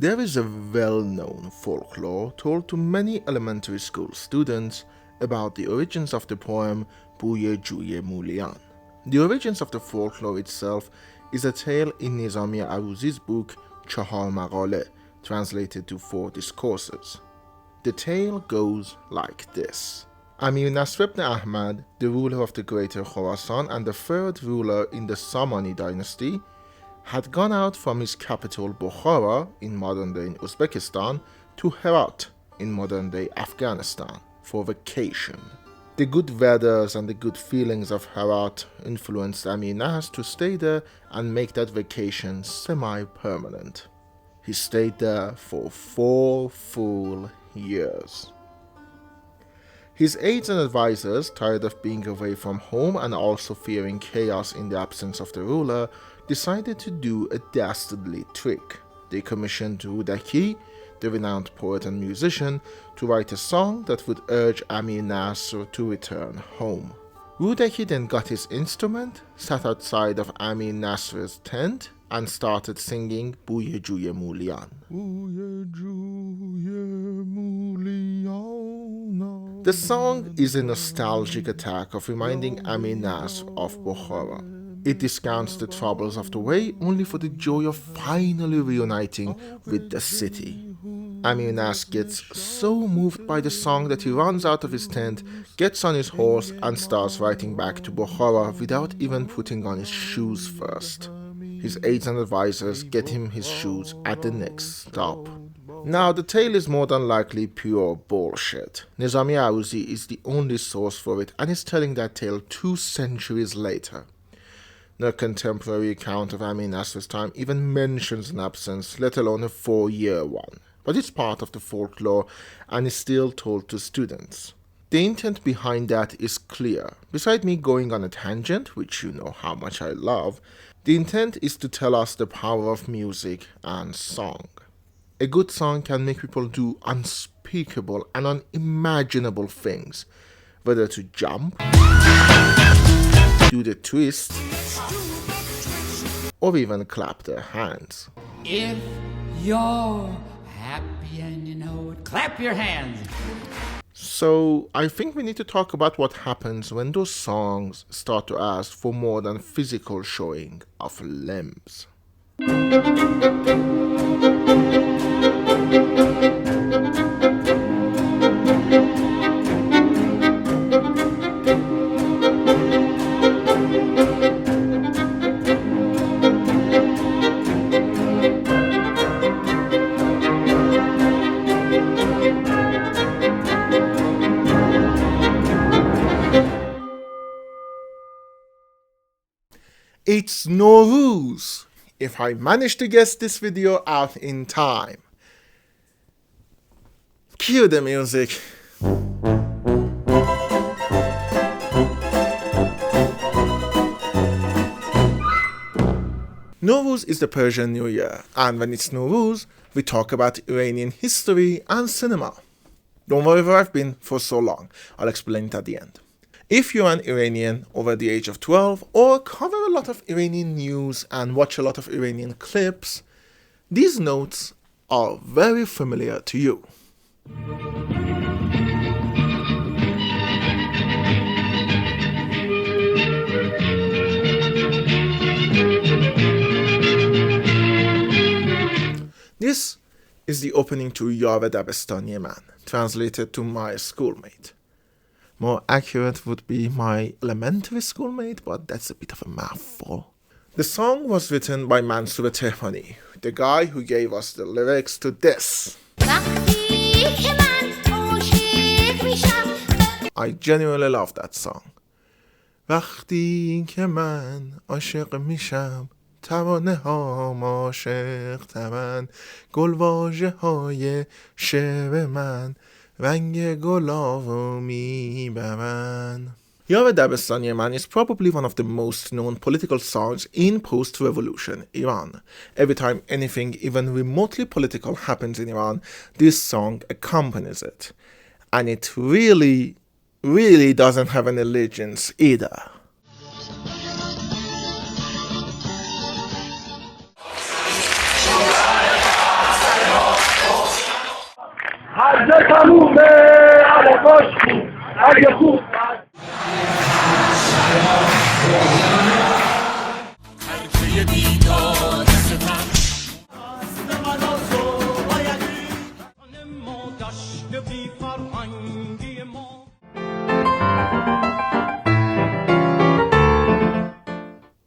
There is a well-known folklore told to many elementary school students about the origins of the poem Buye Juye Mulian. The origins of the folklore itself is a tale in Nizami Aruzi's book Chahar Maqale, translated to 4 discourses. The tale goes like this. Amir Nasr ibn Ahmad, the ruler of the Greater Khorasan and the 3rd ruler in the Samani dynasty, had gone out from his capital Bukhara in modern-day Uzbekistan to Herat in modern-day Afghanistan for vacation. The good weathers and the good feelings of Herat influenced Amir Nasr to stay there and make that vacation semi-permanent. He stayed there for 4 full years. His aides and advisors, tired of being away from home and also fearing chaos in the absence of the ruler, decided to do a dastardly trick. They commissioned Rudaki, the renowned poet and musician, to write a song that would urge Amir Nasr to return home. Rudaki then got his instrument, sat outside of Amir Nasr's tent, and started singing Buye Juye Mulian. The song is a nostalgic attack of reminding Amir Nasr of Bukhara. It discounts the troubles of the way only for the joy of finally reuniting with the city. Amir Nasr gets so moved by the song that he runs out of his tent, gets on his horse and starts riding back to Bukhara without even putting on his shoes first. His aides and advisors get him his shoes at the next stop. Now, the tale is more than likely pure bullshit. Nizami Aruzi is the only source for it and is telling that tale 2 centuries later. No contemporary account of Amir Nasr's time even mentions an absence, let alone a 4-year one. But it's part of the folklore and is still told to students. The intent behind that is clear. Beside me going on a tangent, which you know how much I love, the intent is to tell us the power of music and song. A good song can make people do unspeakable and unimaginable things, whether to jump, do the twist, or even clap their hands. If you're happy and you know it, clap your hands. So I think we need to talk about what happens when those songs start to ask for more than physical showing of limbs. It's Nowruz, if I manage to get this video out in time. Cue the music. Nowruz is the Persian New Year, and when it's Nowruz, we talk about Iranian history and cinema. Don't worry where I've been for so long, I'll explain it at the end. If you're an Iranian over the age of 12 or cover a lot of Iranian news and watch a lot of Iranian clips, these notes are very familiar to you. This is the opening to Yare Dabestani Man, translated to my schoolmate. More accurate would be my elementary schoolmate, but that's a bit of a mouthful. The song was written by Mansoor Tehrani, the guy who gave us the lyrics to this. I genuinely love that song. وقتی که من عاشق میشم ترانه هام عاشق ترن گلواژه های شعر من رنگ گلابو میبرن. Yare Dabestani Man is probably one of the most known political songs in post-revolution Iran. Every time anything even remotely political happens in Iran, this song accompanies it. And it really doesn't have an allegiance either. هرجه تمومه علی کشکی اگه خوب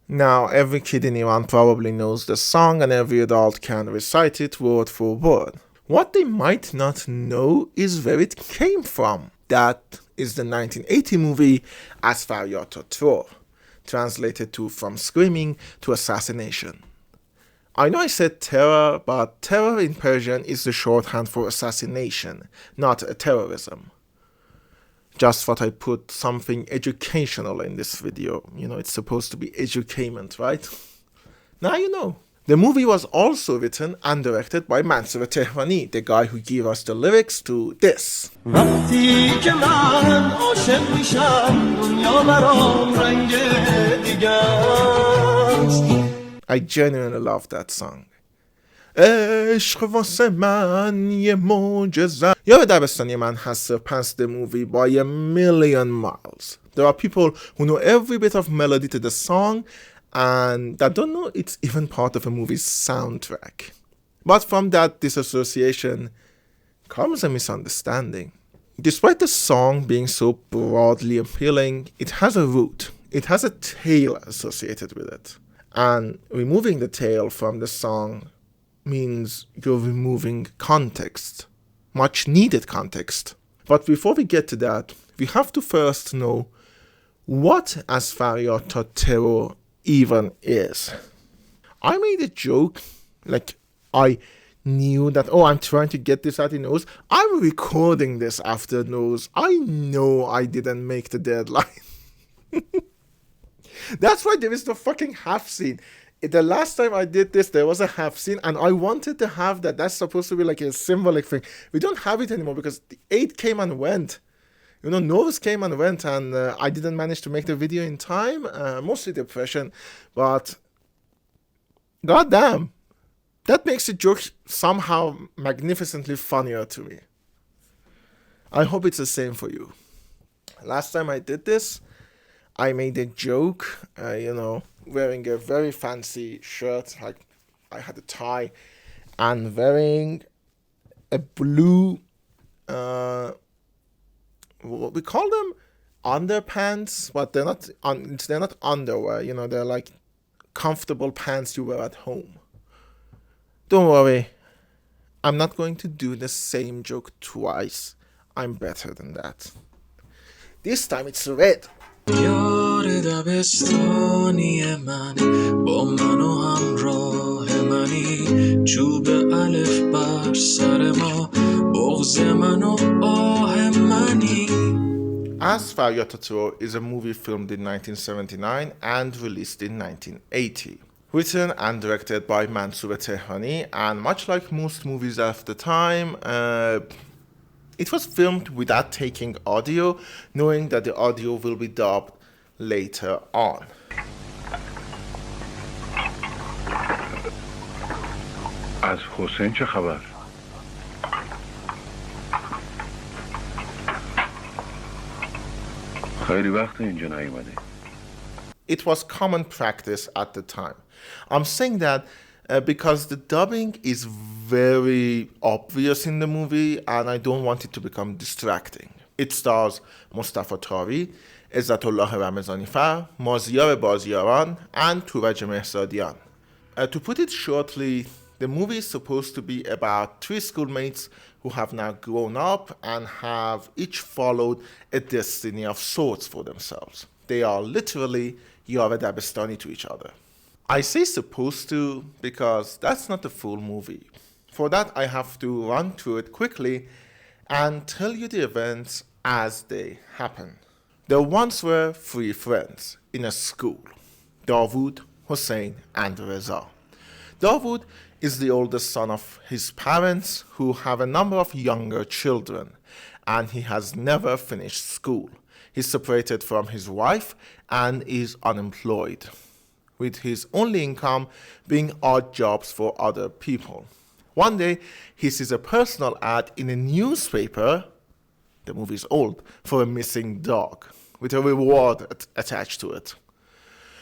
Now, every kid in Iran probably knows the song and every adult can recite it word for word. What they might not know is where it came from. That is the 1980 movie As Faryad Ta Terror, translated to From Screaming to Assassination. I know I said terror, but terror in Persian is the shorthand for assassination, not a terrorism. Just thought I put something educational in this video. You know, it's supposed to be edutainment, right? Now you know. The movie was also written and directed by Mansour Tehrani, the guy who gave us the lyrics to this. I genuinely love that song. عشق واسه من یه معجزه. Yare Dabestani Man has surpassed the movie by a million miles. There are people who know every bit of melody to the song and that don't know it's even part of a movie's soundtrack. But from that disassociation comes a misunderstanding. Despite the song being so broadly appealing, it has a root. It has a tale associated with it. And removing the tale from the song means you're removing context, much needed context. But before we get to that, we have to first know what As Faryad Ta Terror even is. I made a joke, like I knew that, oh, I'm trying to get this out in Nowruz. I'm recording this after Nowruz. I know I didn't make the deadline. That's why there is no fucking half scene. The last time I did this, there was a half scene, and I wanted to have that. That's supposed to be like a symbolic thing. We don't have it anymore because the 8 came and went. You know, Nowruz came and went, and I didn't manage to make the video in time. Mostly depression, but goddamn, that makes the joke somehow magnificently funnier to me. I hope it's the same for you. Last time I did this, I made a joke, wearing a very fancy shirt, like I had a tie, and wearing a blue, what we call them, underpants, but they're not underwear, they're like comfortable pants you wear at home. Don't worry, I'm not going to do the same joke twice. I'm better than that. This time it's red. یار دبستانی من با من و همراه منی چوب الف بر سر ما بغض من و آه منی. As Faryad Ta Terror is a movie filmed in 1979 and released in 1980. Written and directed by Mansour Tehrani, and much like most movies of the time, it was filmed without taking audio, knowing that the audio will be dubbed later on. از حسین چه خبر؟ خیلی وقت اینجا نیومده. It was common practice at the time. I'm saying that because the dubbing is very obvious in the movie and I don't want it to become distracting. It stars Mustafa Tari, Izzatullah Ramazani-Far, Maziyar Baziyaran, and Turaj Mehzadian. To put it shortly, the movie is supposed to be about 3 schoolmates who have now grown up and have each followed a destiny of sorts for themselves. They are literally Yare Dabestani to each other. I say supposed to because that's not the full movie. For that, I have to run through it quickly and tell you the events as they happen. There once were 3 friends in a school: Dawood, Hussein, and Reza. Dawood is the oldest son of his parents, who have a number of younger children, and he has never finished school. He's separated from his wife and is unemployed, with his only income being odd jobs for other people. One day, he sees a personal ad in a newspaper, the movie is old, for a missing dog, with a reward attached to it.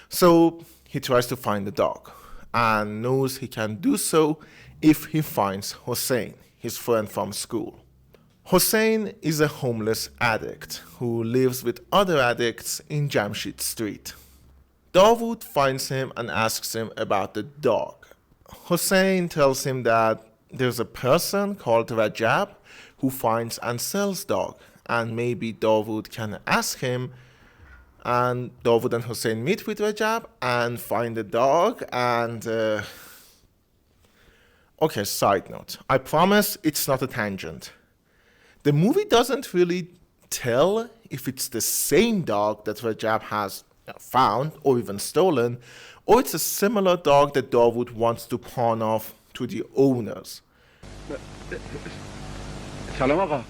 So he tries to find the dog, and knows he can do so if he finds Hossein, his friend from school. Hossein is a homeless addict who lives with other addicts in Jamshid Street. Dawood finds him and asks him about the dog. Hossein tells him that there's a person called Rajab who finds and sells dog, and maybe Dawood can ask him. And Dawood and Hossein meet with Rajab and find the dog. And okay, side note, I promise it's not a tangent. The movie doesn't really tell if it's the same dog that Rajab has found or even stolen, or it's a similar dog that Dawood wants to pawn off to the owners. سلام آقا.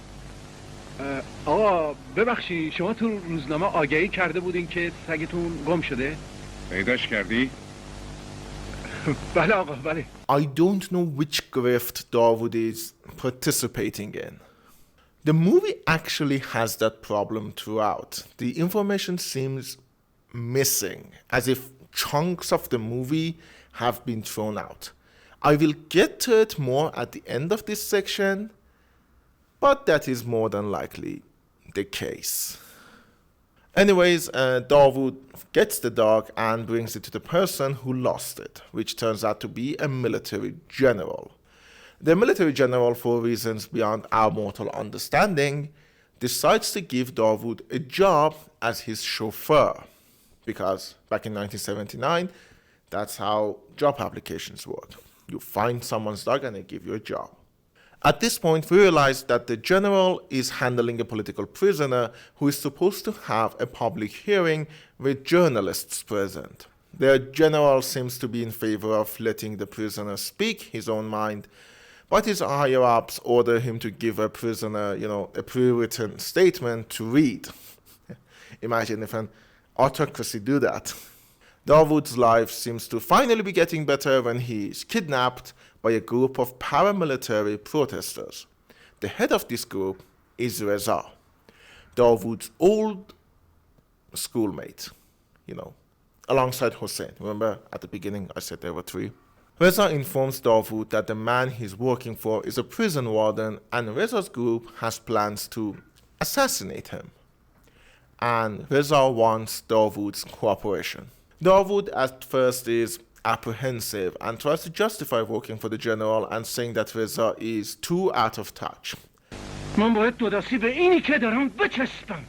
آقا ببخشی شما تو روزنامه آگهی کرده بودین که سگتون گم شده؟ پیداش کردی؟ بله آقا بله. I don't know which grift Dawood is participating in. The movie actually has that problem throughout. The information seems missing, as if chunks of the movie have been thrown out. I will get to it more at the end of this section, but that is more than likely the case. Anyways, Dawood gets the dog and brings it to the person who lost it, which turns out to be a military general. The military general, for reasons beyond our mortal understanding, decides to give Dawood a job as his chauffeur, because back in 1979, that's how job applications work. You find someone's dog and they give you a job. At this point, we realize that the general is handling a political prisoner who is supposed to have a public hearing with journalists present. The general seems to be in favor of letting the prisoner speak his own mind, but his higher-ups order him to give a prisoner, a pre-written statement to read. Imagine if an autocracy do that. Dawood's life seems to finally be getting better when he is kidnapped by a group of paramilitary protesters. The head of this group is Reza, Dawood's old schoolmate, alongside Hossein. Remember at the beginning I said there were three? Reza informs Dawood that the man he's working for is a prison warden, and Reza's group has plans to assassinate him. And Reza wants Dawood's cooperation. Dawood at first is apprehensive and tries to justify working for the general and saying that Reza is too out of touch. من باید دوداسی به اینی که دارم بچسبم.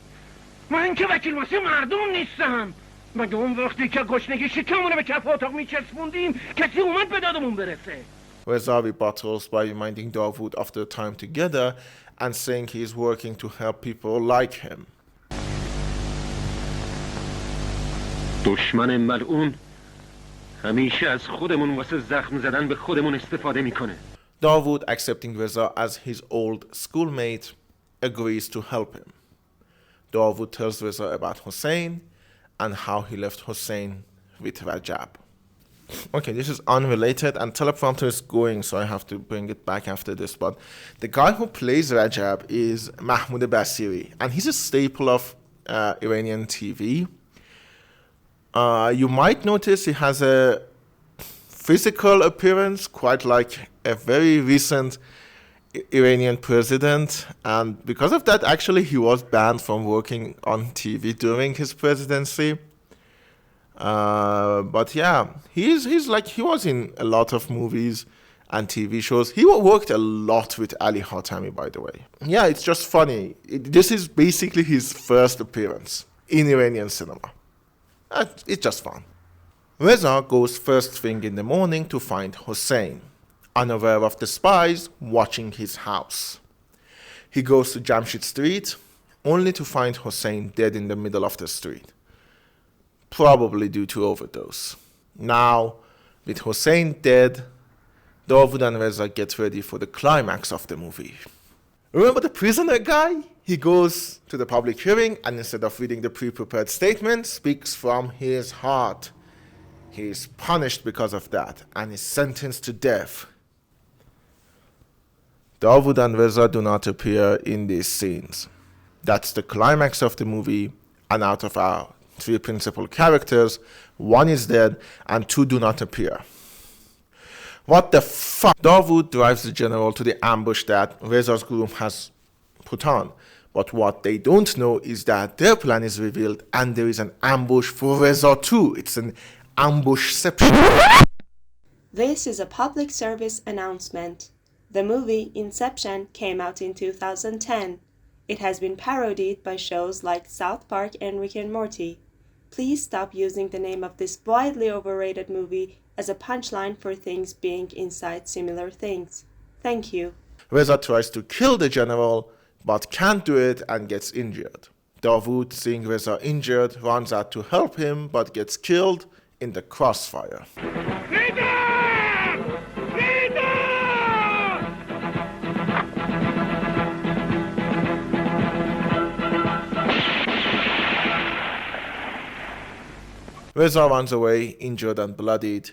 من که وکیل واسه مردم نیستم. مگه اون وقتی که گشنگی شکمونه به کف اتاق میچسبوندیم کسی اومد به دادمون برسه. Reza rebuttals by reminding Dawood of their time together and saying he is working to help people like him. دشمن ملعون همیشه از خودمون واسه زخم زدن به خودمون استفاده میکنه. Dawood, accepting Reza as his old schoolmate, agrees to help him. Dawood tells Reza about Hossein and how he left Hossein with Rajab. Okay, this is unrelated and teleprompter is going, so I have to bring it back after this. But the guy who plays Rajab is Mahmoud Basiri, and he's a staple of Iranian TV. You might notice he has a physical appearance quite like a very recent Iranian president, and because of that, actually, he was banned from working on TV during his presidency. But yeah, he was in a lot of movies and TV shows. He worked a lot with Ali Khatami, by the way. Yeah, it's just funny. This is basically his first appearance in Iranian cinema. It's just fun. Reza goes first thing in the morning to find Hossein, unaware of the spies watching his house. He goes to Jamshid Street, only to find Hossein dead in the middle of the street, probably due to overdose. Now, with Hossein dead, Dawood and Reza get ready for the climax of the movie. Remember the prisoner guy? He goes to the public hearing and instead of reading the pre-prepared statement, speaks from his heart. He is punished because of that and is sentenced to death. Dawood and Reza do not appear in these scenes. That's the climax of the movie, and out of our three principal characters, one is dead and two do not appear. What the fuck? Dawood drives the general to the ambush that Reza's groom has put on. But what they don't know is that their plan is revealed and there is an ambush for Reza too. It's an ambushception. This is a public service announcement. The movie Inception came out in 2010. It has been parodied by shows like South Park and Rick and Morty. Please stop using the name of this widely overrated movie as a punchline for things being inside similar things. Thank you. Reza tries to kill the general, but can't do it and gets injured. Dawood, seeing Reza injured, runs out to help him, but gets killed in the crossfire. Reza runs away, injured and bloodied.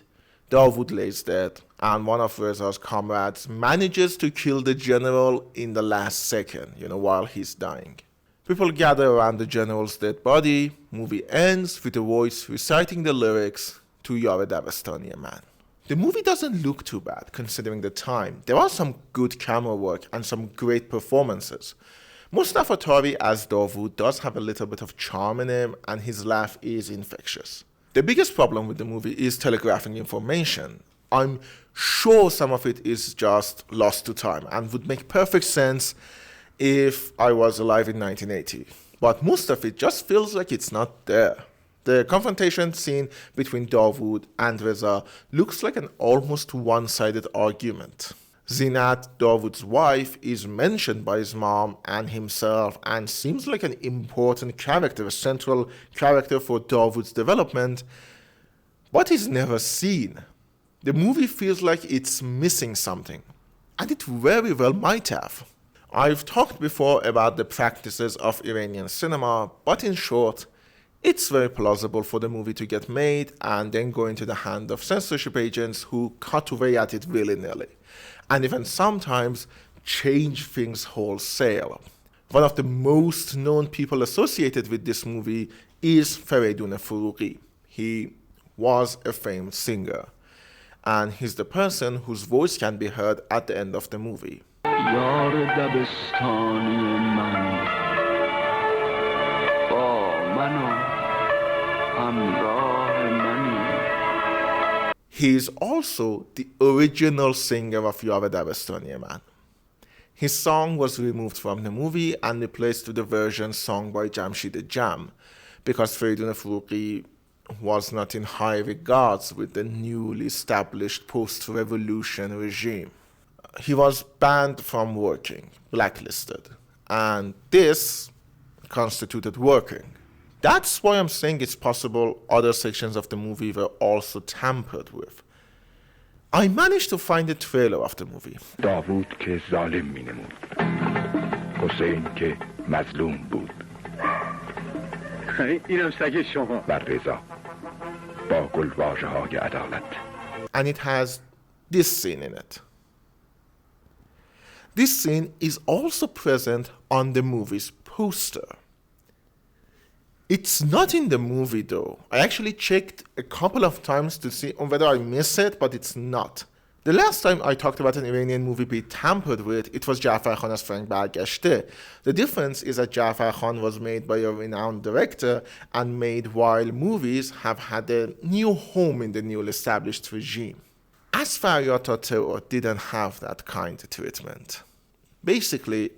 Dawood lays dead, and one of Reza's comrades manages to kill the general in the last second, while he's dying. People gather around the general's dead body. Movie ends with a voice reciting the lyrics to Yare Dabestani Man. The movie doesn't look too bad considering the time. There are some good camera work and some great performances. Mustafa Tari as Dawood does have a little bit of charm in him, and his laugh is infectious. The biggest problem with the movie is telegraphing information. I'm sure some of it is just lost to time and would make perfect sense if I was alive in 1980. But most of it just feels like it's not there. The confrontation scene between Dawood and Reza looks like an almost one-sided argument. Zinat, Dawood's wife, is mentioned by his mom and himself and seems like an important character, a central character for Dawood's development, but is never seen. The movie feels like it's missing something, and it very well might have. I've talked before about the practices of Iranian cinema, but in short, it's very plausible for the movie to get made and then go into the hand of censorship agents who cut away at it willy-nilly, and even sometimes change things wholesale. One of the most known people associated with this movie is Faryad. He was a famed singer, and he's the person whose voice can be heard at the end of the movie. Yare Dabestani Man, ba mano hamrah mani. He is also the original singer of Yare Dabestani Man. His song was removed from the movie and replaced with a version sung by Jamshid Jam, because Faryad was not in high regards with the newly established post-revolution regime. He was banned from working, blacklisted, and this constituted working. That's why I'm saying it's possible other sections of the movie were also tampered with. I managed to find a trailer of the movie. داوود که ظالم مینمود، حسین که مظلوم بود. اینم سگ شما. بر رضا با گلواژه‌های عدالت. And it has this scene in it. This scene is also present on the movie's poster. It's not in the movie though. I actually checked a couple of times to see whether I missed it, but it's not. The last time I talked about an Iranian movie being tampered with, it was Ja'far Khan as Frank Bargashte. The difference is that Ja'far Khan was made by a renowned director and made while movies have had a new home in the newly established regime. As Faryad Ta Terror didn't have that kind of treatment. Basically,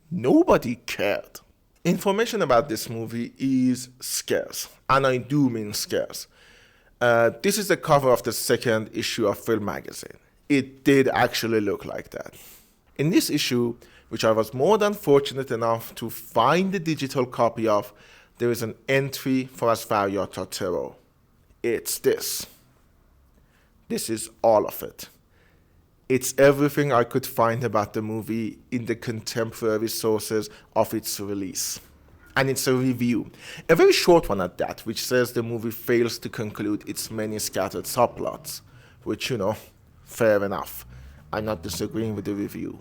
nobody cared. Information about this movie is scarce, and I do mean scarce. This is the cover of the second issue of Film magazine. It did actually look like that. In this issue, which I was more than fortunate enough to find the digital copy of, there is an entry for As Faryad Ta Terror. It's this. This is all of it. It's everything I could find about the movie in the contemporary sources of its release. And it's a review, a very short one at that, which says the movie fails to conclude its many scattered subplots, which, fair enough. I'm not disagreeing with the review.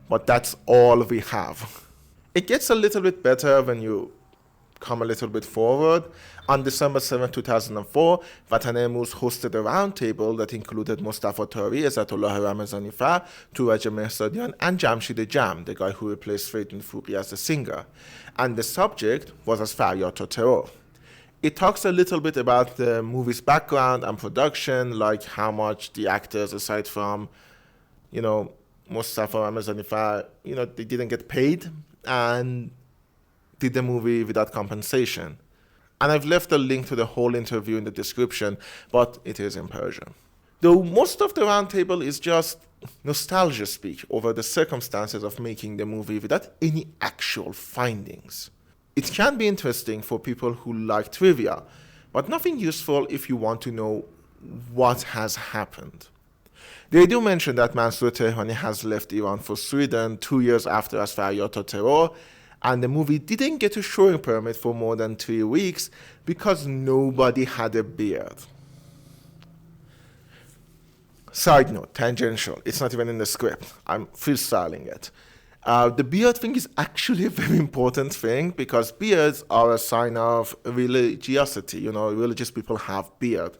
But that's all we have. It gets a little bit better when you come a little bit forward. On December 7, 2004, Vatan Emroz hosted a roundtable that included Mustafa Tari, Izzatullah Ramazani Far, Turaj Mehsadian, and Jamshid Jam, the guy who replaced Faridun Fouqi as the singer. And the subject was as Faryad Ta Terror. It talks a little bit about the movie's background and production, like how much the actors, aside from, Mustafa Ramazani Far, they didn't get paid and did the movie without compensation. And I've left a link to the whole interview in the description, but it is in Persian. Though most of the roundtable is just nostalgia speak over the circumstances of making the movie without any actual findings. It can be interesting for people who like trivia, but nothing useful if you want to know what has happened. They do mention that Mansour Tehrani has left Iran for Sweden 2 years after as Faryad Ta Terror, and the movie didn't get a showing permit for more than 3 weeks because nobody had a beard. Side note, tangential, it's not even in the script. I'm freestyling it. The beard thing is actually a very important thing because beards are a sign of religiosity. Religious people have beard.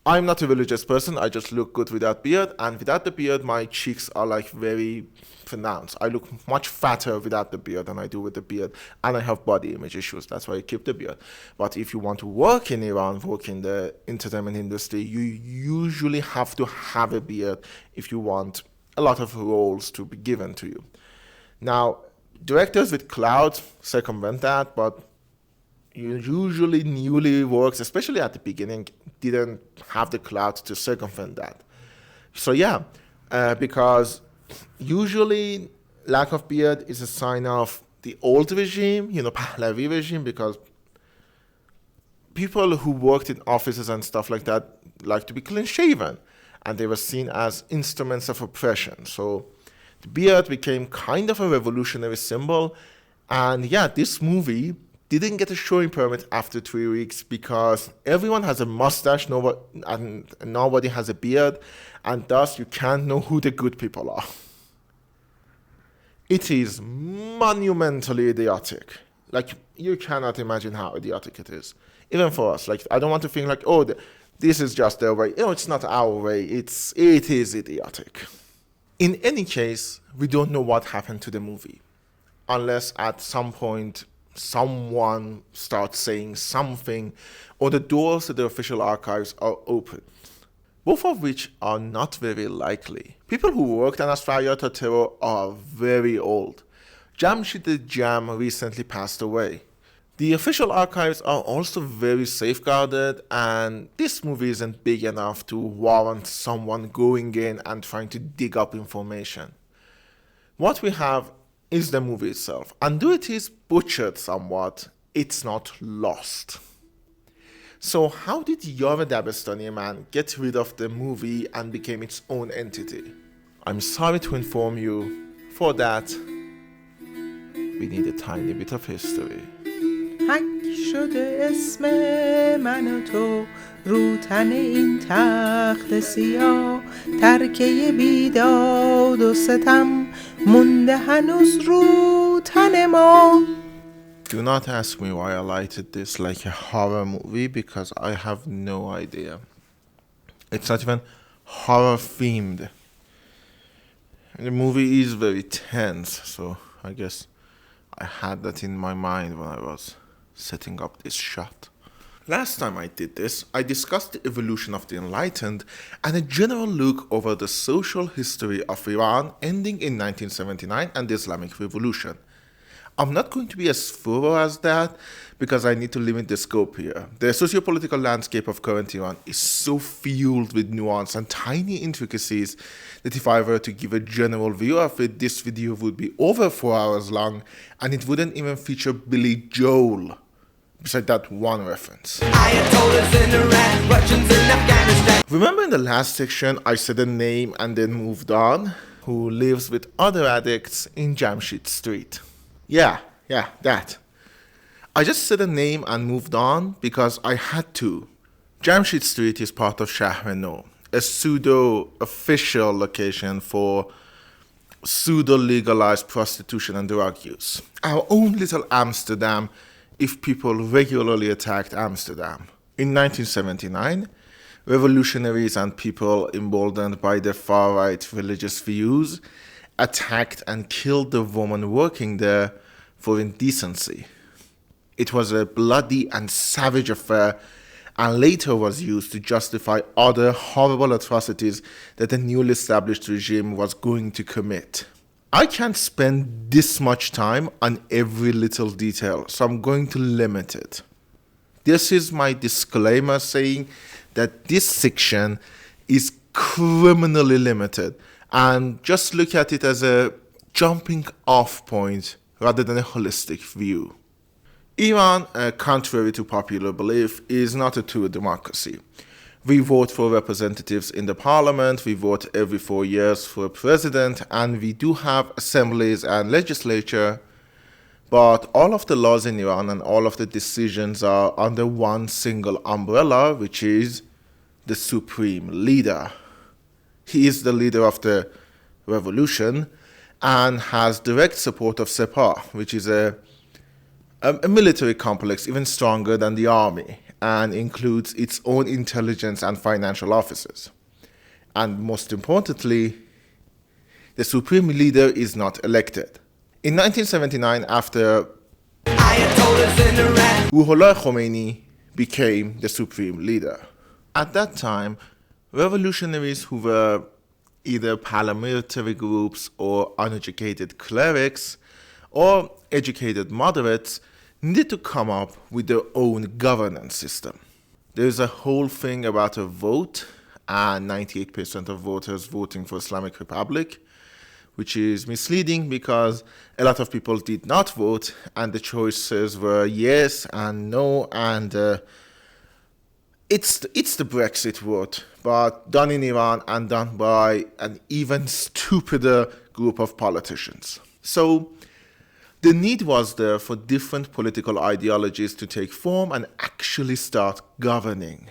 I'm not a religious person, I just look good without beard, and without the beard, my cheeks are very pronounced. I look much fatter without the beard than I do with the beard, and I have body image issues, that's why I keep the beard. But if you want to work in Iran, work in the entertainment industry, you usually have to have a beard if you want a lot of roles to be given to you. Now, directors with clouds circumvent that, but usually newly works, especially at the beginning, didn't have the clout to circumvent that. So because usually lack of beard is a sign of the old regime, Pahlavi regime, because people who worked in offices and stuff like that like to be clean shaven, and they were seen as instruments of oppression. So the beard became kind of a revolutionary symbol, and this movie didn't get a showing permit after 3 weeks because everyone has a mustache and nobody has a beard, and thus you can't know who the good people are. It is monumentally idiotic. You cannot imagine how idiotic it is. Even for us. I don't want to think this is just their way. It's not our way. It is idiotic. In any case, we don't know what happened to the movie. Unless at some point someone starts saying something, or the doors to the official archives are open, both of which are not very likely. People who worked on Faryad Ta Terror are very old. Jamshid Jam recently passed away. The official archives are also very safeguarded, and this movie isn't big enough to warrant someone going in and trying to dig up information. What we have is the movie itself, and though it is butchered somewhat, it's not lost. So how did Yare Dabestani Man get rid of the movie and became its own entity? I'm sorry to inform you, for that, we need a tiny bit of history. حک شده اسم من و تو رو تن این تخت سیاه ترکه بیداد و ستم مونده هنوز رو تن ما. Do not ask me why I lighted this like a horror movie because I have no idea. It's not even horror themed. The movie is very tense, so I guess I had that in my mind when I was setting up this shot. Last time I did this, I discussed the evolution of the Enlightened and a general look over the social history of Iran ending in 1979 and the Islamic Revolution. I'm not going to be as thorough as that because I need to limit the scope here. The socio-political landscape of current Iran is so filled with nuance and tiny intricacies that if I were to give a general view of it, this video would be over 4 hours long and it wouldn't even feature Billy Joel, beside that one reference. Remember in the last section I said a name and then moved on? Who lives with other addicts in Jamshid Street. Yeah, that. I just said a name and moved on because I had to. Jamshid Street is part of Shahr No, a pseudo-official location for pseudo-legalized prostitution and drug use. Our own little Amsterdam, if people regularly attacked Amsterdam. In 1979, revolutionaries and people emboldened by their far-right religious views attacked and killed the woman working there for indecency. It was a bloody and savage affair, and later was used to justify other horrible atrocities that the newly established regime was going to commit. I can't spend this much time on every little detail, so I'm going to limit it. This is my disclaimer saying that this section is criminally limited, and just look at it as a jumping off point rather than a holistic view. Iran, contrary to popular belief, is not a true democracy. We vote for representatives in the parliament, we vote every 4 years for a president, and we do have assemblies and legislature, but all of the laws in Iran and all of the decisions are under one single umbrella, which is the supreme leader. He is the leader of the revolution and has direct support of Sepah, which is a military complex even stronger than the army and includes its own intelligence and financial officers. And most importantly, the supreme leader is not elected. In 1979, after Ruhollah Khomeini became the supreme leader. At that time, revolutionaries who were either paramilitary groups or uneducated clerics or educated moderates needed to come up with their own governance system. There's a whole thing about a vote and 98% of voters voting for Islamic Republic, which is misleading because a lot of people did not vote and the choices were yes and no, and it's the Brexit vote, but done in Iran and done by an even stupider group of politicians. So the need was there for different political ideologies to take form and actually start governing.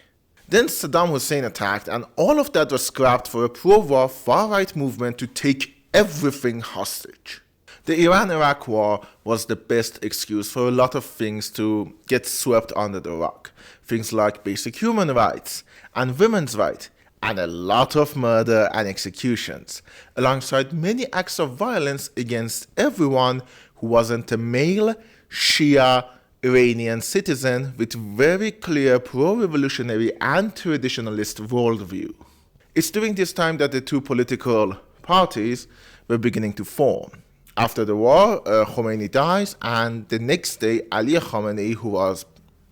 Then Saddam Hussein attacked, and all of that was scrapped for a pro-war far-right movement to take everything hostage. The Iran-Iraq war was the best excuse for a lot of things to get swept under the rug. Things like basic human rights and women's rights, and a lot of murder and executions, alongside many acts of violence against everyone who wasn't a male Shia Iranian citizen with very clear pro-revolutionary and traditionalist worldview. It's during this time that the two political parties were beginning to form. After the war, Khomeini dies, and the next day, Ali Khamenei, who was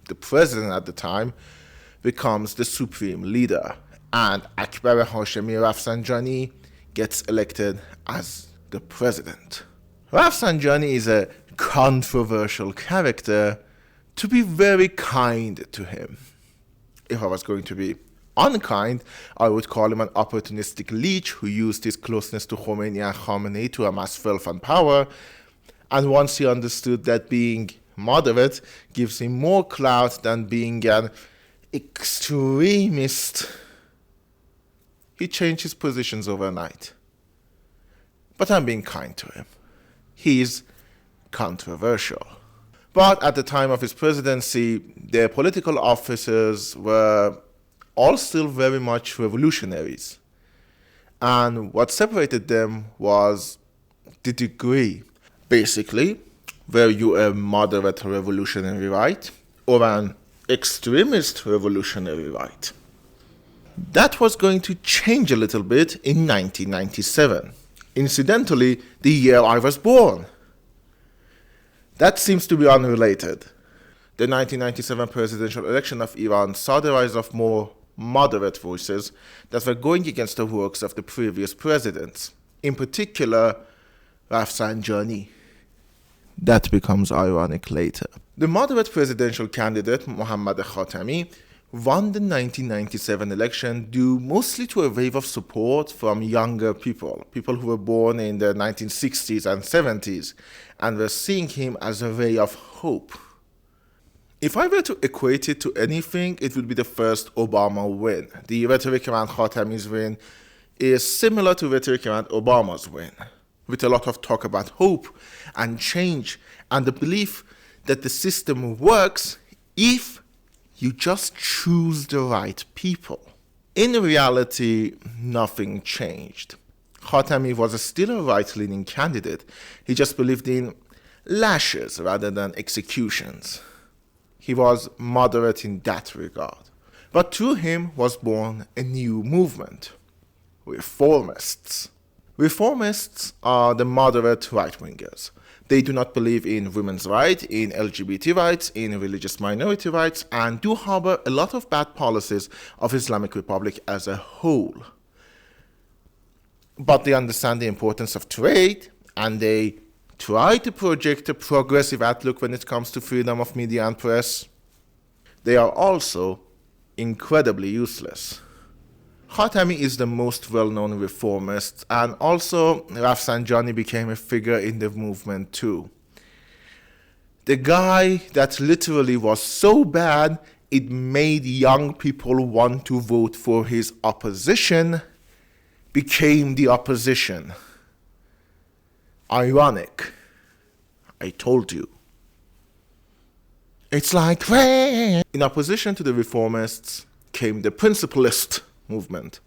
the president at the time, becomes the supreme leader, and Akbar Hashemi Rafsanjani gets elected as the president. Rafsanjani is a controversial character, to be very kind to him. If I was going to be unkind, I would call him an opportunistic leech who used his closeness to Khomeini and Khamenei to amass wealth and power, and once he understood that being moderate gives him more clout than being an extremist, he changed his positions overnight. But I'm being kind to him. He's controversial. But at the time of his presidency, their political officers were all still very much revolutionaries. And what separated them was the degree. Basically, were you a moderate revolutionary right or an extremist revolutionary right? That was going to change a little bit in 1997. Incidentally, the year I was born. That seems to be unrelated. The 1997 presidential election of Iran saw the rise of more moderate voices that were going against the works of the previous presidents, in particular, Rafsanjani. That becomes ironic later. The moderate presidential candidate, Mohammad Khatami, won the 1997 election due mostly to a wave of support from younger people who were born in the 1960s and 70s, and were seeing him as a ray of hope. If I were to equate it to anything, it would be the first Obama win. The rhetoric around Khatami's win is similar to rhetoric around Obama's win, with a lot of talk about hope and change and the belief that the system works if you just choose the right people. In reality, nothing changed. Khatami was still a right-leaning candidate. He just believed in lashes rather than executions. He was moderate in that regard. But through him was born a new movement, reformists. Reformists are the moderate right-wingers. They do not believe in women's rights, in LGBT rights, in religious minority rights, and do harbor a lot of bad policies of Islamic Republic as a whole. But they understand the importance of trade, and they try to project a progressive outlook when it comes to freedom of media and press. They are also incredibly useless. Khatami is the most well-known reformist, and also Rafsanjani became a figure in the movement too. The guy that literally was so bad it made young people want to vote for his opposition became the opposition. Ironic. I told you. It's like rain. In opposition to the reformists came the principalist movement,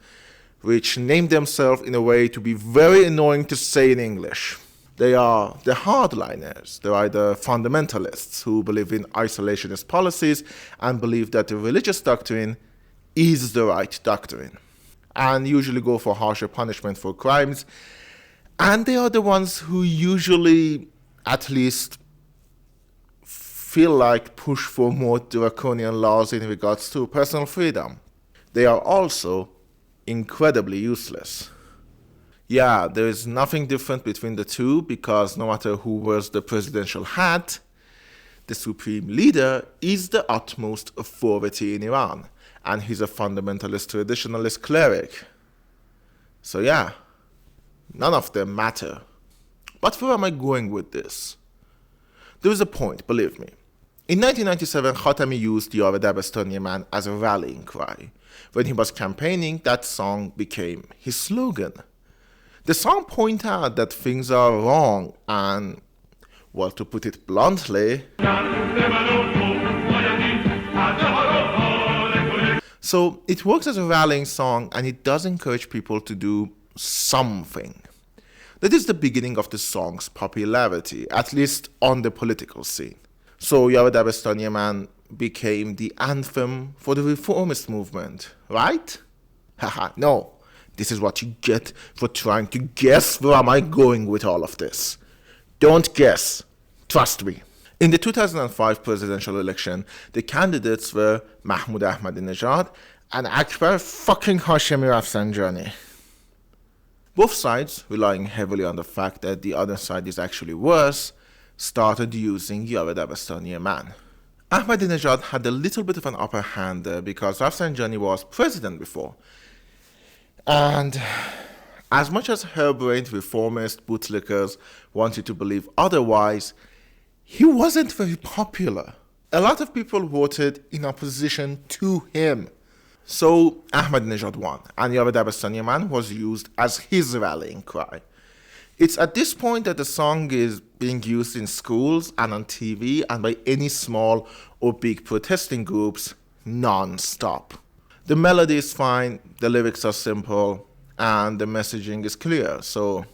which named themselves in a way to be very annoying to say in English. They are the hardliners. They are the fundamentalists who believe in isolationist policies and believe that the religious doctrine is the right doctrine, and usually go for harsher punishment for crimes. And they are the ones who usually, at least, feel like push for more draconian laws in regards to personal freedom. They are also incredibly useless. Yeah, there is nothing different between the two, because no matter who wears the presidential hat, the supreme leader is the utmost authority in Iran, and he's a fundamentalist traditionalist cleric. So yeah, none of them matter. But where am I going with this? There is a point, believe me. In 1997, Khatami used Yare Dabestani Man as a rallying cry. When he was campaigning, that song became his slogan. The song pointed out that things are wrong and, well, to put it bluntly, so it works as a rallying song, and it does encourage people to do something. That is the beginning of the song's popularity, at least on the political scene. So Yare Dabestani Man became the anthem for the reformist movement, right? Haha, no. This is what you get for trying to guess where am I going with all of this. Don't guess. Trust me. In the 2005 presidential election, the candidates were Mahmoud Ahmadinejad and Akbar fucking Hashemi Rafsanjani. Both sides, relying heavily on the fact that the other side is actually worse, started using Yare Dabestani Man. Ahmadinejad had a little bit of an upper hand there because Rafsanjani was president before. And as much as harebrained reformist bootlickers wanted to believe otherwise, he wasn't very popular. A lot of people voted in opposition to him. So Ahmadinejad won, and Yare Dabestani Man was used as his rallying cry. It's at this point that the song is being used in schools and on TV and by any small or big protesting groups non-stop. The melody is fine, the lyrics are simple, and the messaging is clear, so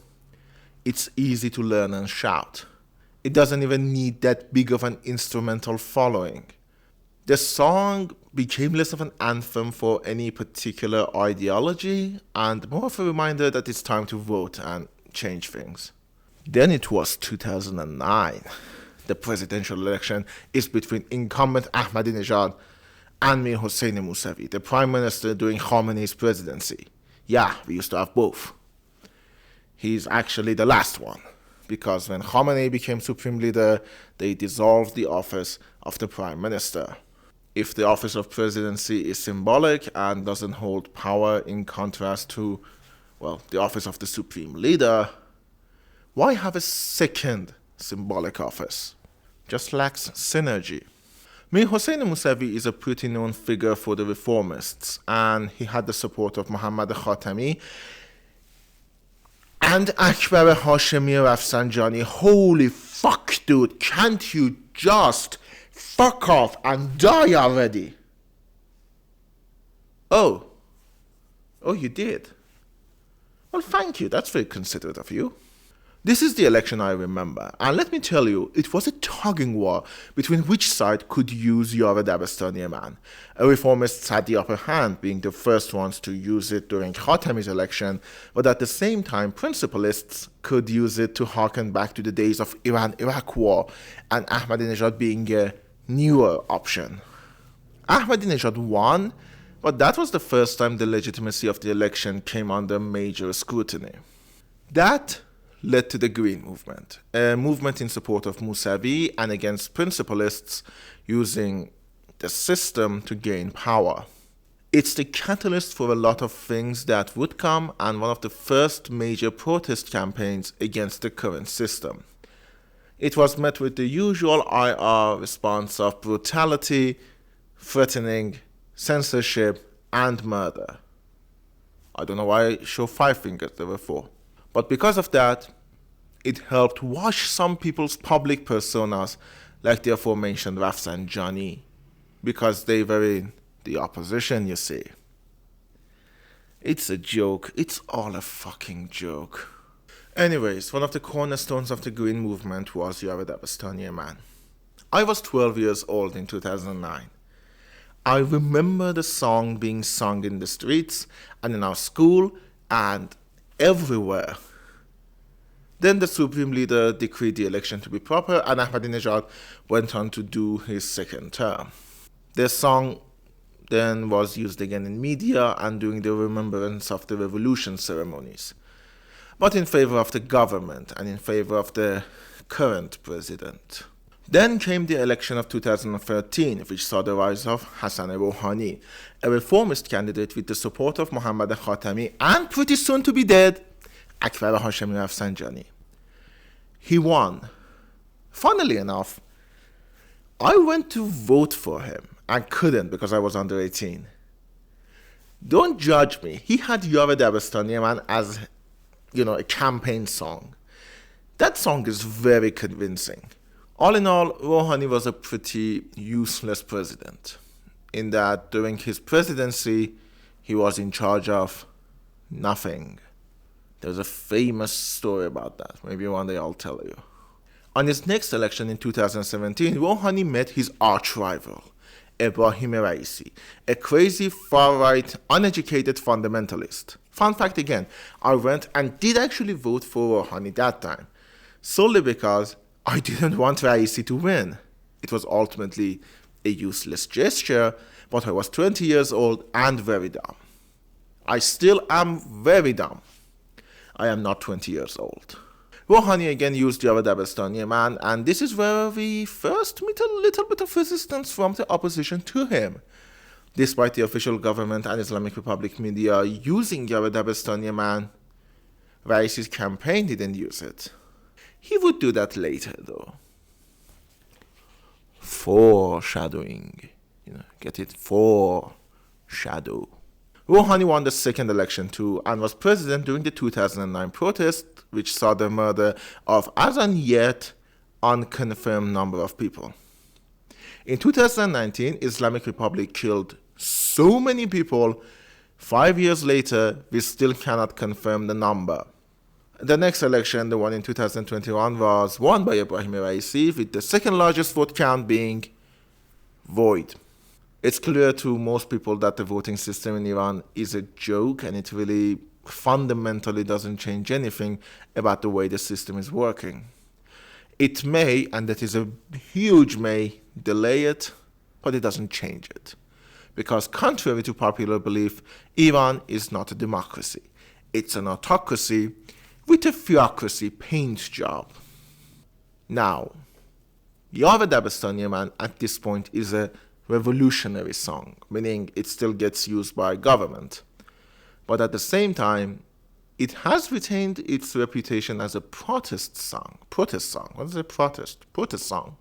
it's easy to learn and shout. It doesn't even need that big of an instrumental following. The song became less of an anthem for any particular ideology and more of a reminder that it's time to vote and change things. Then it was 2009. The presidential election is between incumbent Ahmadinejad and Mir Hossein Mousavi, the prime minister during Khamenei's presidency. Yeah, we used to have both. He's actually the last one, because when Khamenei became supreme leader, they dissolved the office of the prime minister. If the office of presidency is symbolic and doesn't hold power in contrast to, well, the office of the supreme leader, why have a second symbolic office? Just lacks synergy. Mir Hossein Mousavi is a pretty known figure for the reformists, and he had the support of Muhammad Khatami and Akbar Hashemi Rafsanjani. Holy fuck, dude, can't you just fuck off and die already? Oh, you did? Well, thank you, that's very considerate of you. This is the election I remember, and let me tell you, it was a tugging war between which side could use Yare Dabestani Man. Reformists had the upper hand, being the first ones to use it during Khatami's election, but at the same time, principalists could use it to harken back to the days of Iran-Iraq war, and Ahmadinejad being a newer option. Ahmadinejad won, but that was the first time the legitimacy of the election came under major scrutiny. That led to the Green Movement, a movement in support of Mousavi and against principalists using the system to gain power. It's the catalyst for a lot of things that would come, and one of the first major protest campaigns against the current system. It was met with the usual IR response of brutality, threatening, censorship, and murder. I don't know why I show 5 fingers, there were 4. But because of that, it helped wash some people's public personas, like the aforementioned Rafsanjani, because they were in the opposition, you see. It's a joke. It's all a fucking joke. Anyways, one of the cornerstones of the Green Movement was Yare Dabestani Man. I was 12 years old in 2009. I remember the song being sung in the streets and in our school and everywhere. Then the Supreme Leader decreed the election to be proper, and Ahmadinejad went on to do his second term. The song then was used again in media and during the remembrance of the revolution ceremonies, but in favor of the government and in favor of the current president. Then came the election of 2013, which saw the rise of Hassan Rouhani, a reformist candidate with the support of Muhammad Khatami and pretty soon to be dead, Akbar Hashemi Rafsanjani. He won. Funnily enough, I went to vote for him and couldn't because I was under 18. Don't judge me. He had Yare Dabestani Man as, a campaign song. That song is very convincing. All in all, Rouhani was a pretty useless president, in that during his presidency, he was in charge of nothing. There's a famous story about that. Maybe one day I'll tell you. On his next election in 2017, Rouhani met his arch-rival, Ebrahim Raisi, a crazy far-right, uneducated fundamentalist. Fun fact again, I went and did actually vote for Rouhani that time, solely because I didn't want Raisi to win. It was ultimately a useless gesture, but I was 20 years old and very dumb. I still am very dumb. I am not 20 years old. Rouhani again used Yare Dabestani Man, and this is where we first meet a little bit of resistance from the opposition to him. Despite the official government and Islamic Republic media using Yare Dabestani Man, Raisi's campaign didn't use it. He would do that later, though. Foreshadowing. Get it? Foreshadow. Rouhani won the second election too and was president during the 2009 protest, which saw the murder of as on yet unconfirmed number of people. In 2019, Islamic Republic killed so many people. 5 years later, we still cannot confirm the number. The next election, the one in 2021, was won by Ebrahim Raisi, with the second largest vote count being void. It's clear to most people that the voting system in Iran is a joke, and it really fundamentally doesn't change anything about the way the system is working. It may, and that is a huge may, delay it, but it doesn't change it. Because contrary to popular belief, Iran is not a democracy. It's an autocracy with a theocracy paint job. Now, Yare Dabestani Man at this point is a revolutionary song, meaning it still gets used by government. But at the same time, it has retained its reputation as a protest song. What is a protest? Protest song.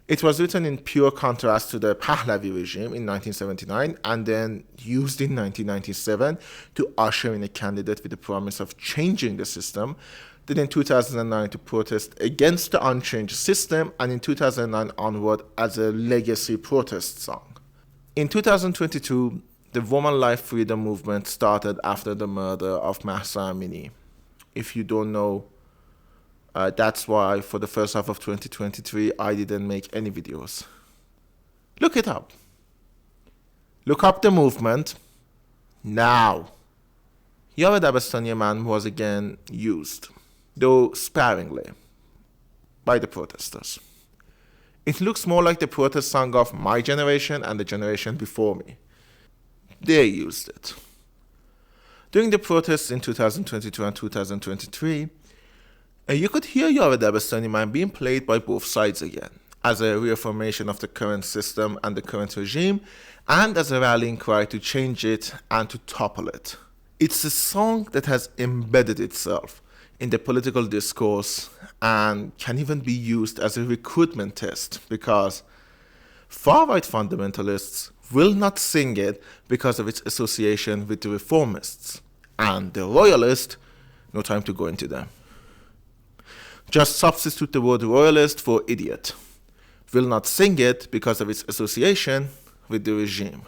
It was written in pure contrast to the Pahlavi regime in 1979 and then used in 1997 to usher in a candidate with the promise of changing the system, then in 2009 to protest against the unchanged system, and in 2009 onward as a legacy protest song. In 2022, the Woman Life Freedom movement started after the murder of Mahsa Amini. If you don't know, that's why for the first half of 2023, I didn't make any videos. Look it up. Look up the movement now. Yare Dabestani Man was again used, though sparingly, by the protesters. It looks more like the protest song of my generation and the generation before me. They used it. During the protests in 2022 and 2023, you could hear Yare Dabestani Man being played by both sides again, as a reaffirmation of the current system and the current regime, and as a rallying cry to change it and to topple it. It's a song that has embedded itself in the political discourse and can even be used as a recruitment test, because far-right fundamentalists will not sing it because of its association with the reformists, and the royalists, no time to go into them. Just substitute the word royalist for idiot. Will not sing it because of its association with the regime.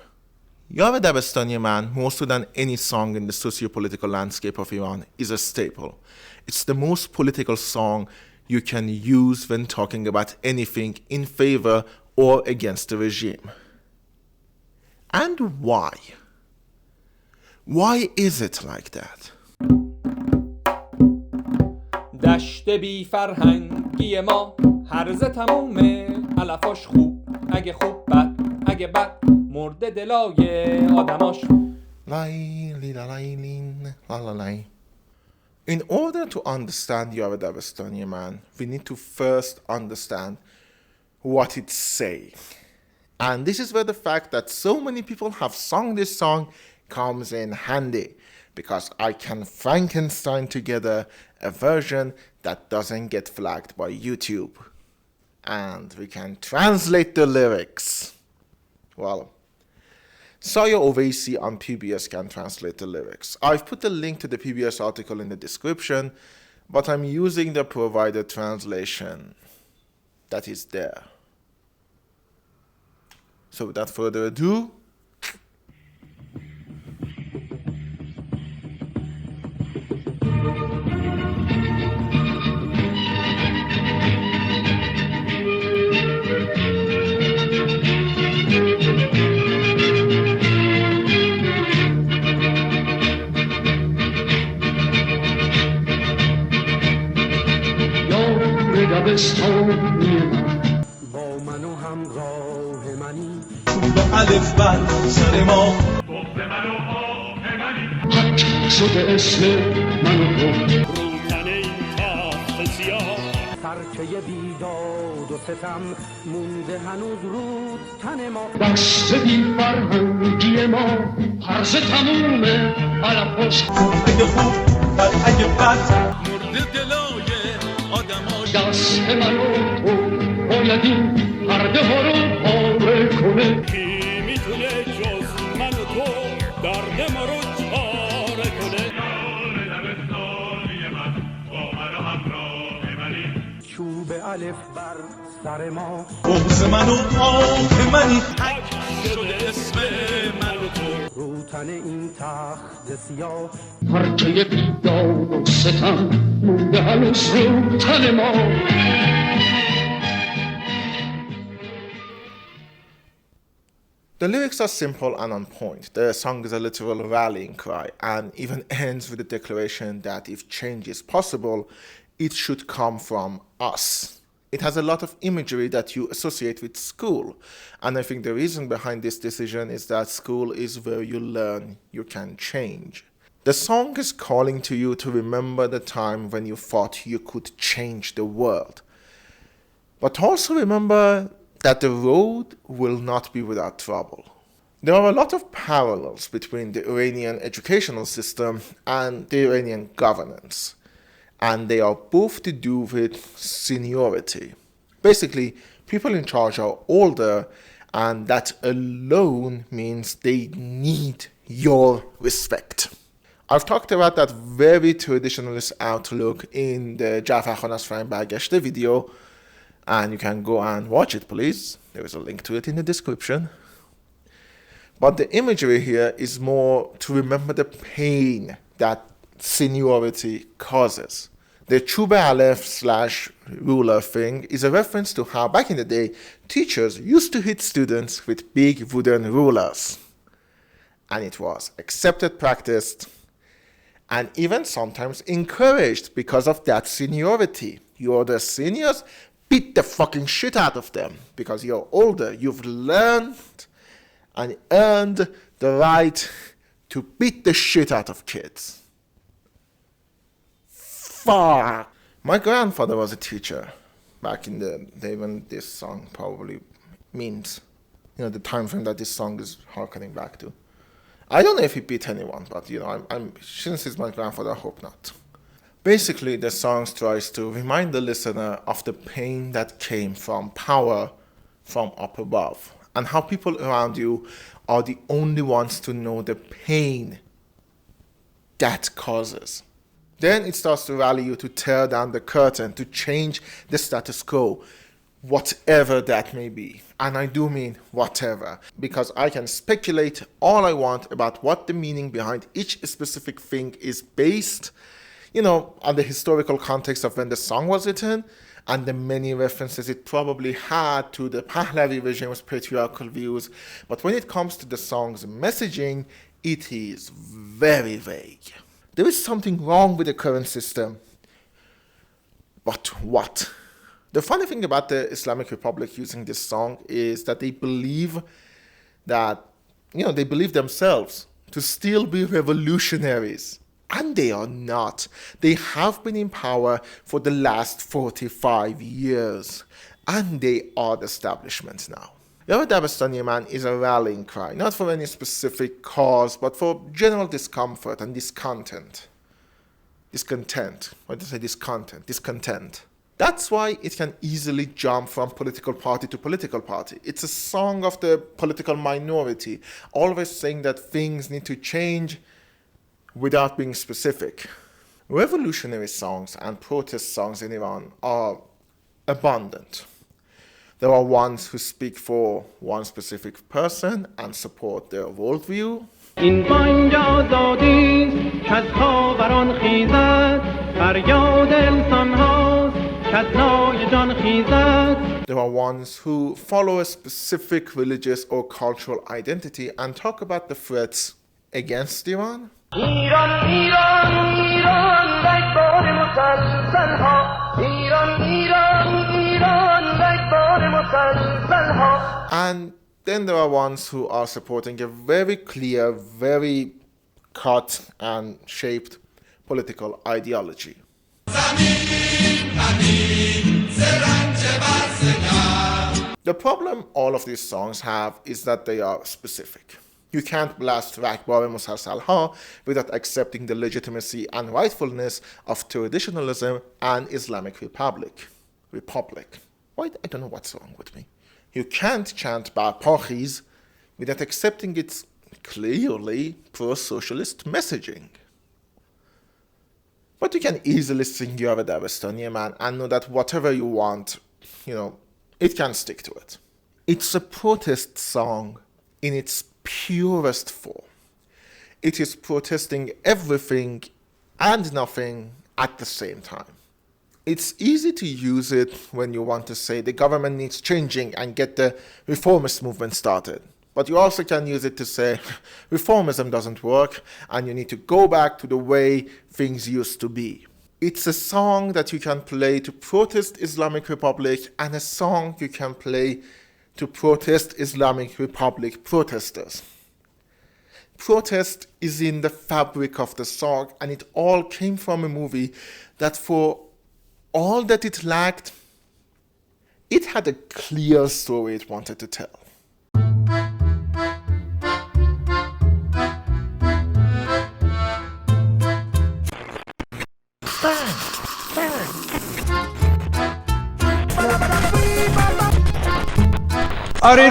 Yare Dabestani Man, more so than any song in the socio-political landscape of Iran, is a staple. It's the most political song you can use when talking about anything in favor or against the regime. And why? Why is it like that? دشت بی فرهنگی ما هرزه تمومه علفاش خوب اگه خوب بد اگه بد مرده دلای آدماش. In order to understand Yare Dabestani Man, we need to first understand what it's saying. And this is where the fact that so many people have sung this song comes in handy, because I can Frankenstein together a version that doesn't get flagged by YouTube. And we can translate the lyrics. Well, Saya Ovaisi on PBS can translate the lyrics. I've put the link to the PBS article in the description, but I'm using the provided translation that is there. So without further ado, دبستانی من با من و همراه منی به الف بر سر ما بغض من و آه منی حک شده اسم من و تو روتن این تخت سیاه سرکه بیداد و ستم مونده هنوز رو تن ما دشت بی فرهنگی ما هرزه تمومه علفاش اگه خوب بد اگه بد مرده دلای دست من و تو باید این پرده ها رو پاره کنه. کی میتونه جز من و تو درد ما رو چاره کنه؟ یار دبستانی من با من و همراه منی چوب الف بر سر ما بغض من و آه منی حک شده اسم من و تو روتن این تخت سیاه پرچه بیداد و ستم مونده هنوز رو تن ما. The lyrics are simple and on point. The song is a literal rallying cry and even ends with the declaration that if change is possible, it should come from us. It has a lot of imagery that you associate with school, and I think the reason behind this decision is that school is where you learn you can change. The song is calling to you to remember the time when you thought you could change the world, but also remember that the road will not be without trouble. There are a lot of parallels between the Iranian educational system and the Iranian governance, and they are both to do with seniority. Basically, people in charge are older, and that alone means they need your respect. I've talked about that very traditionalist outlook in the Jafar Khan از فرنگ برگشته video, and you can go and watch it, please. There is a link to it in the description. But the imagery here is more to remember the pain that seniority causes. The Chube Aleph / ruler thing is a reference to how back in the day, teachers used to hit students with big wooden rulers. And it was accepted practice and even sometimes encouraged because of that seniority. You're the seniors, beat the fucking shit out of them because you're older. You've learned and earned the right to beat the shit out of kids. Fuck. My grandfather was a teacher back in the day when this song probably means, the time frame that this song is harkening back to. I don't know if he beat anyone, but I'm since he's my grandfather, I hope not. Basically, the song tries to remind the listener of the pain that came from power from up above, and how people around you are the only ones to know the pain that causes. Then it starts to rally you to tear down the curtain, to change the status quo, whatever that may be. And I do mean whatever, because I can speculate all I want about what the meaning behind each specific thing is based, on the historical context of when the song was written, and the many references it probably had to the Pahlavi regime's patriarchal views. But when it comes to the song's messaging, it is very vague. There is something wrong with the current system. But what? The funny thing about the Islamic Republic using this song is that they believe that, they believe themselves to still be revolutionaries. And they are not. They have been in power for the last 45 years. And they are the establishment now. Yare Dabestani Man is a rallying cry, not for any specific cause, but for general discomfort and discontent. Discontent. That's why it can easily jump from political party to political party. It's a song of the political minority, always saying that things need to change without being specific. Revolutionary songs and protest songs in Iran are abundant. There are ones who speak for one specific person and support their worldview. این بانگ آزادیست که از خاوران خیزد فریاد انسان هاست که از نای جان خیزد. There are ones who follow a specific religious or cultural identity and talk about the threats against Iran. ایران ایران ایران رگبار مسلسل ها ایران ایران ایران رگبار مسلسل ها. And then there are ones who are supporting a very clear, very cut and shaped political ideology. The problem all of these songs have is that they are specific. You can't blast Rakbar Musalsal Ha without accepting the legitimacy and rightfulness of traditionalism and Islamic Republic. Why? I don't know what's wrong with me. You can't chant Barpachis without accepting its clearly pro-socialist messaging. But you can easily sing Yare Dabestani Man and know that whatever you want, it can stick to it. It's a protest song in its purest form. It is protesting everything and nothing at the same time. It's easy to use it when you want to say the government needs changing and get the reformist movement started. But you also can use it to say reformism doesn't work and you need to go back to the way things used to be. It's a song that you can play to protest Islamic Republic and a song you can play to protest Islamic Republic protesters. Protest is in the fabric of the song, and it all came from a movie that for all that it lacked, it had a clear story it wanted to tell. Bang! Bang! Hey,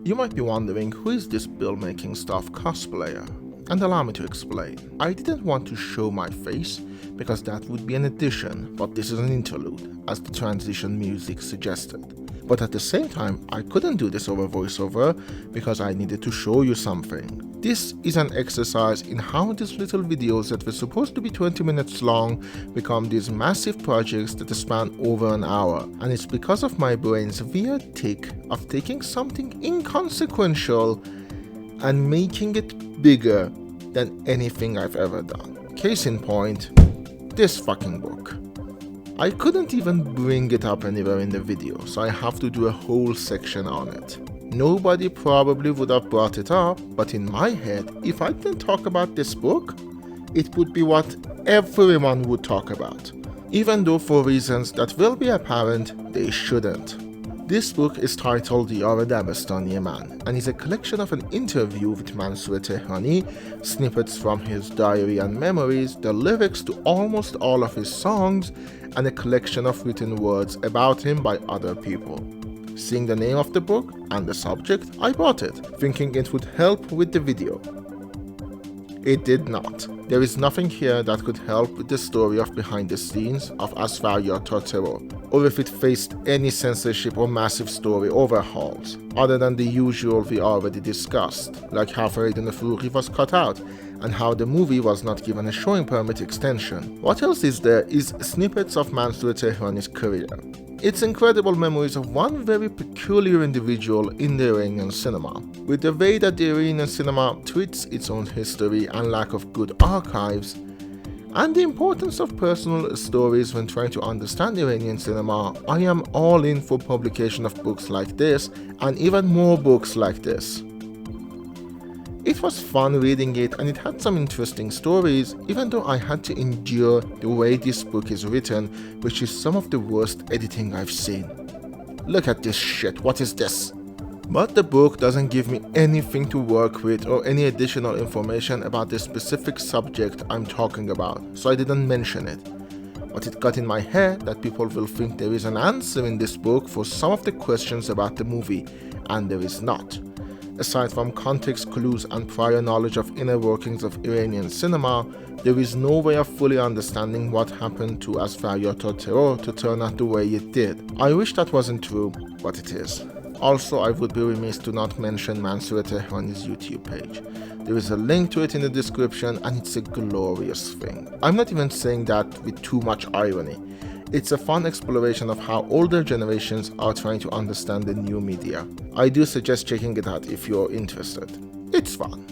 you might be wondering who is this bill-making stuff cosplayer? And allow me to explain. I didn't want to show my face because that would be an addition, but this is an interlude, as the transition music suggested. But at the same time, I couldn't do this over voiceover because I needed to show you something. This is an exercise in how these little videos that were supposed to be 20 minutes long become these massive projects that span over an hour. And it's because of my brain's weird tick of taking something inconsequential and making it bigger than anything I've ever done. Case in point, this fucking book. I couldn't even bring it up anywhere in the video, so I have to do a whole section on it. Nobody probably would have brought it up, but in my head, if I didn't talk about this book, it would be what everyone would talk about, even though for reasons that will be apparent, they shouldn't. This book is titled Yare Dabestani Man and is a collection of an interview with Mansoor Tehrani, snippets from his diary and memories, the lyrics to almost all of his songs, and a collection of written words about him by other people. Seeing the name of the book and the subject, I bought it, thinking it would help with the video. It did not. There is nothing here that could help with the story of behind the scenes of Faryad Ta Terror, or if it faced any censorship or massive story overhauls, other than the usual we already discussed, like how Faryad was cut out, and how the movie was not given a showing permit extension. What else is there is snippets of Mansoor Tehrani's career. It's incredible memories of one very peculiar individual in the Iranian cinema. With the way that the Iranian cinema treats its own history and lack of good archives, and the importance of personal stories when trying to understand Iranian cinema, I am all in for publication of books like this, and even more books like this. It was fun reading it and it had some interesting stories, even though I had to endure the way this book is written, which is some of the worst editing I've seen. Look at this shit, what is this? But the book doesn't give me anything to work with or any additional information about the specific subject I'm talking about, so I didn't mention it. But it got in my head that people will think there is an answer in this book for some of the questions about the movie, and there is not. Aside from context clues and prior knowledge of inner workings of Iranian cinema, there is no way of fully understanding what happened to Faryad Ta Terror to turn out the way it did. I wish that wasn't true, but it is. Also, I would be remiss to not mention Mansoor Tehrani's YouTube page. There is a link to it in the description and it's a glorious thing. I'm not even saying that with too much irony. It's a fun exploration of how older generations are trying to understand the new media. I do suggest checking it out if you're interested. It's fun.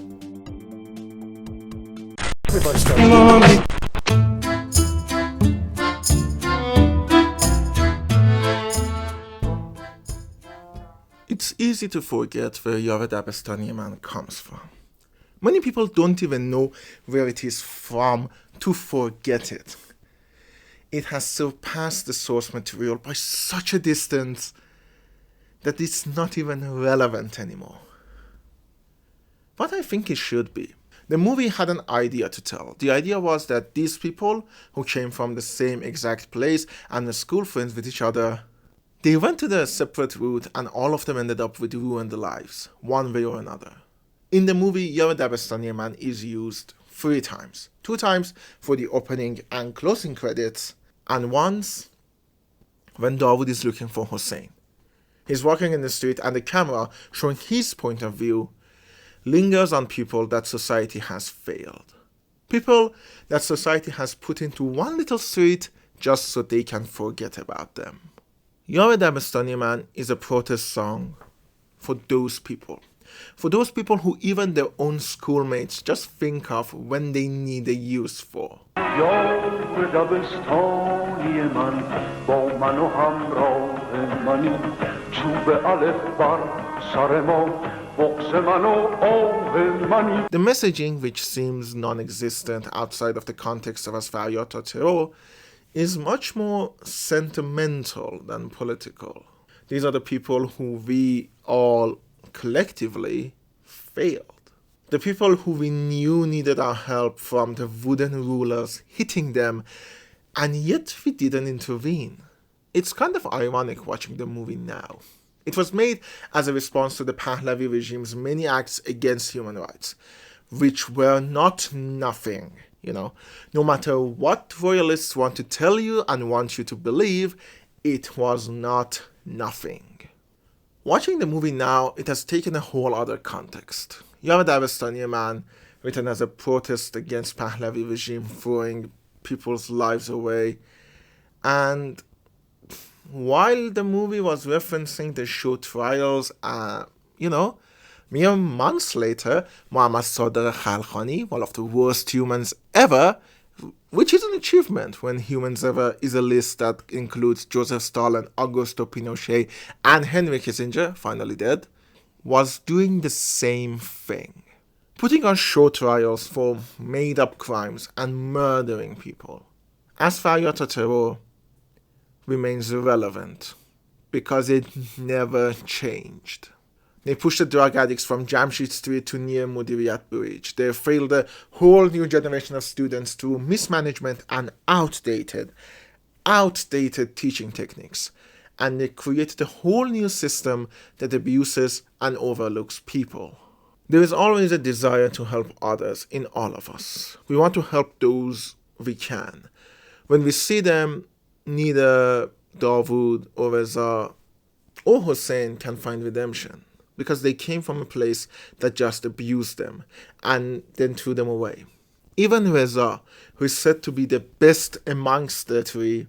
It's easy to forget where Yare Dabestani Man comes from. Many people don't even know where it is from to forget it. It has surpassed the source material by such a distance that it's not even relevant anymore. But I think it should be. The movie had an idea to tell. The idea was that these people who came from the same exact place and were school friends with each other, they went to their separate route and all of them ended up with ruined lives, one way or another. In the movie, Yare Dabestani Man is used 3 times. 2 times for the opening and closing credits, and once when Dawood is looking for Hussein. He's walking in the street and the camera, showing his point of view, lingers on people that society has failed. People that society has put into one little street just so they can forget about them. Yare Dabestani Man is a protest song for those people. For those people who even their own schoolmates just think of when they need a use for. یار دبستانی من با من و همراه منی چوب الف بر سر ما بغض من و آه منی. The messaging, which seems non-existent outside of the context of Faryad Ta Terror, is much more sentimental than political. These are the people who we all collectively failed. The people who we knew needed our help from the wooden rulers hitting them, and yet we didn't intervene. It's kind of ironic watching the movie now. It was made as a response to the Pahlavi regime's many acts against human rights, which were not nothing, No matter what royalists want to tell you and want you to believe, it was not nothing. Watching the movie now, it has taken a whole other context. Yare Dabestani Man, written as a protest against Pahlavi regime throwing people's lives away. And while the movie was referencing the show trials, mere months later, Muhammad Sadr Khalkhani, one of the worst humans ever, which is an achievement when humans ever is a list that includes Joseph Stalin, Augusto Pinochet, and Henry Kissinger, finally dead, was doing the same thing. Putting on show trials for made-up crimes and murdering people. As Faryad Ta Terror remains relevant because it never changed. They pushed the drug addicts from Jamshid Street to near Mudiriyat Bridge. They failed a whole new generation of students through mismanagement and outdated teaching techniques. And they created a whole new system that abuses and overlooks people. There is always a desire to help others in all of us. We want to help those we can. When we see them, neither Dawood or Reza or Hussein can find redemption, because they came from a place that just abused them and then threw them away. Even Reza, who is said to be the best amongst the three,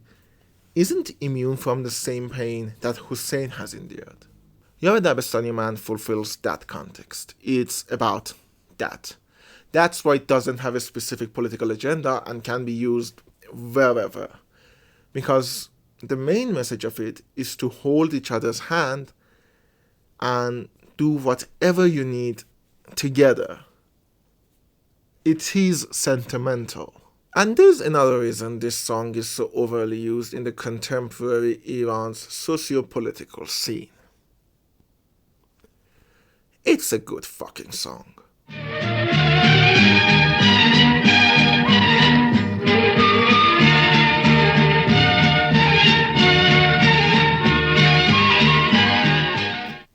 isn't immune from the same pain that Hussein has endured. Yare Dabestani Man fulfills that context. It's about that. That's why it doesn't have a specific political agenda and can be used wherever. Because the main message of it is to hold each other's hand and do whatever you need together. It is sentimental. And there's another reason this song is so overly used in the contemporary Iran's socio-political scene. It's a good fucking song.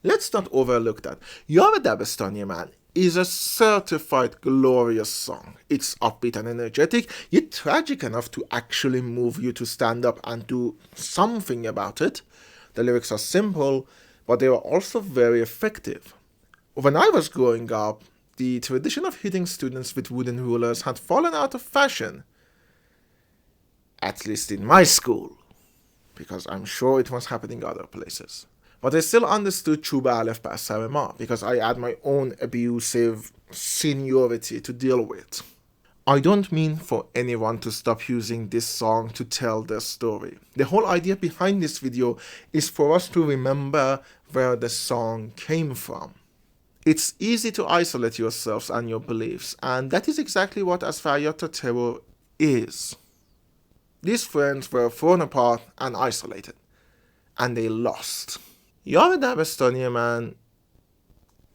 Let's not overlook that. Yare Dabestani Man is a certified glorious song. It's upbeat and energetic, yet tragic enough to actually move you to stand up and do something about it. The lyrics are simple, but they are also very effective. When I was growing up, the tradition of hitting students with wooden rulers had fallen out of fashion. At least in my school, because I'm sure it was happening other places. But I still understood Chube Aleph Ba Sar Ma, because I had my own abusive seniority to deal with. I don't mean for anyone to stop using this song to tell their story. The whole idea behind this video is for us to remember where the song came from. It's easy to isolate yourselves and your beliefs, and that is exactly what Faryad Ta Terror is. These friends were thrown apart and isolated, and they lost. Yare Dabestani Man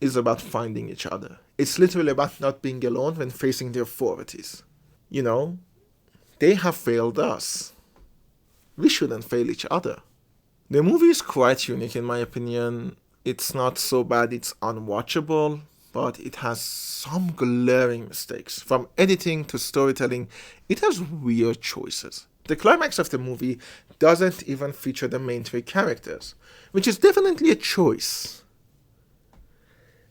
is about finding each other. It's literally about not being alone when facing the authorities. They have failed us. We shouldn't fail each other. The movie is quite unique in my opinion. It's not so bad it's unwatchable, but it has some glaring mistakes. From editing to storytelling, it has weird choices. The climax of the movie doesn't even feature the main three characters, which is definitely a choice.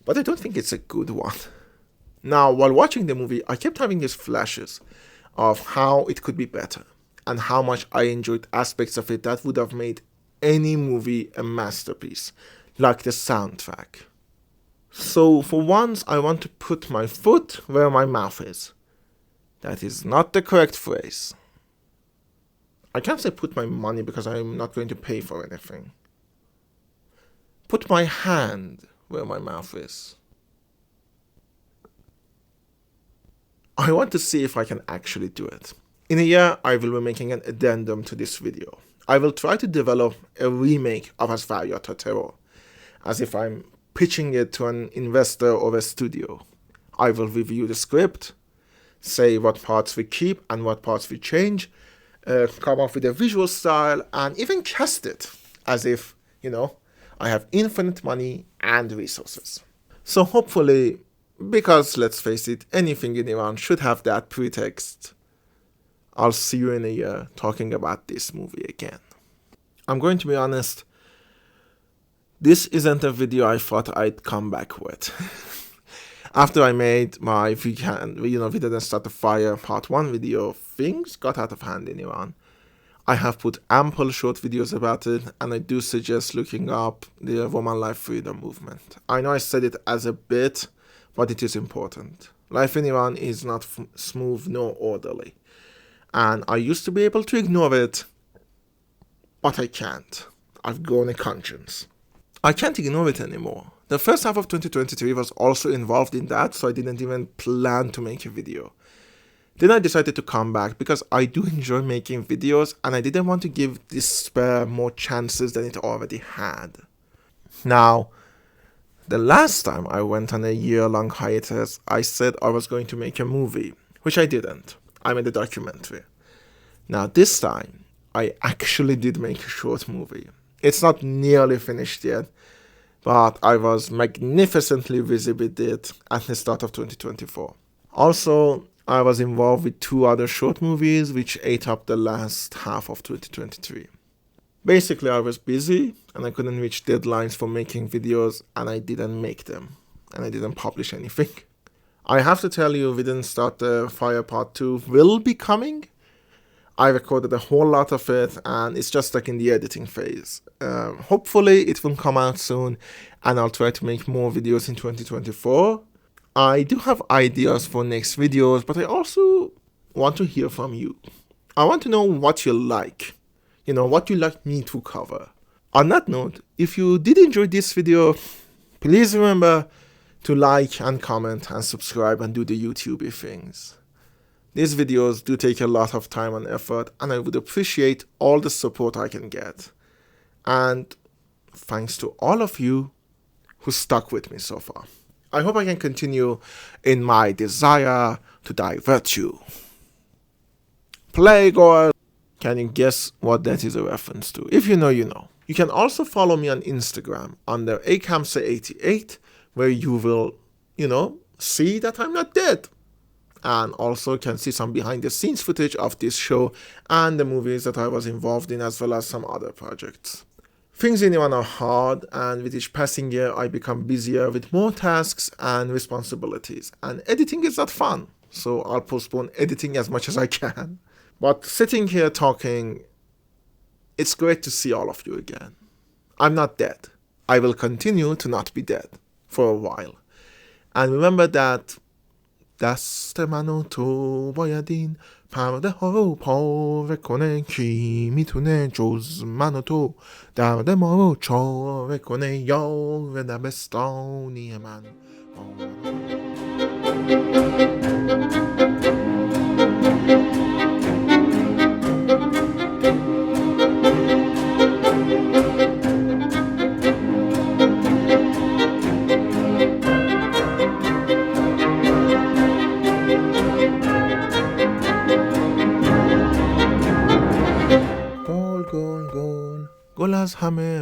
But I don't think it's a good one. Now, while watching the movie, I kept having these flashes of how it could be better, and how much I enjoyed aspects of it that would have made any movie a masterpiece, like the soundtrack. So, for once, I want to put my foot where my mouth is. That is not the correct phrase. I can't say put my money because I'm not going to pay for anything. Put my hand where my mouth is. I want to see if I can actually do it. In a year, I will be making an addendum to this video. I will try to develop a remake of Faryad Ta Terror, as if I'm pitching it to an investor or a studio. I will review the script, say what parts we keep and what parts we change, come up with a visual style, and even cast it as if, I have infinite money and resources. So hopefully, because let's face it, anything in Iran should have that pretext, I'll see you in a year talking about this movie again. I'm going to be honest, this isn't a video I thought I'd come back with. After I made my We Didn't Start the Fire Part 1 video, things got out of hand in Iran. I have put ample short videos about it, and I do suggest looking up the Woman Life Freedom movement. I know I said it as a bit, but it is important. Life in Iran is not smooth nor orderly. And I used to be able to ignore it, but I can't. I've grown a conscience. I can't ignore it anymore. The first half of 2023 was also involved in that, so I didn't even plan to make a video. Then I decided to come back because I do enjoy making videos and I didn't want to give despair more chances than it already had. Now, the last time I went on a year-long hiatus, I said I was going to make a movie, which I didn't. I made a documentary. Now this time, I actually did make a short movie. It's not nearly finished yet, but I was magnificently busy with it at the start of 2024. Also, I was involved with 2 other short movies which ate up the last half of 2023. Basically, I was busy and I couldn't reach deadlines for making videos and I didn't make them and I didn't publish anything. I have to tell you, We Didn't Start the Fire Part 2 will be coming. I recorded a whole lot of it and it's just like in the editing phase. Hopefully it will come out soon and I'll try to make more videos in 2024. I do have ideas for next videos, but I also want to hear from you. I want to know what you like. What you like me to cover. On that note, if you did enjoy this video, please remember to like and comment and subscribe and do the YouTubey things. These videos do take a lot of time and effort, and I would appreciate all the support I can get. And thanks to all of you who stuck with me so far. I hope I can continue in my desire to divert you. Playgirl. Can you guess what that is a reference to? If you know, you know. You can also follow me on Instagram under akamsa88, where you will, see that I'm not dead. And also can see some behind the scenes footage of this show and the movies that I was involved in, as well as some other projects. Things in Iran are hard, and with each passing year I become busier with more tasks and responsibilities. And editing is not fun, so I'll postpone editing as much as I can. But sitting here talking, it's great to see all of you again. I'm not dead. I will continue to not be dead for a while. And remember that دست من و تو باید این پرده ها رو پاره کنه کی میتونه جز من و تو درد ما رو چاره کنه یار دبستانی من گل از همه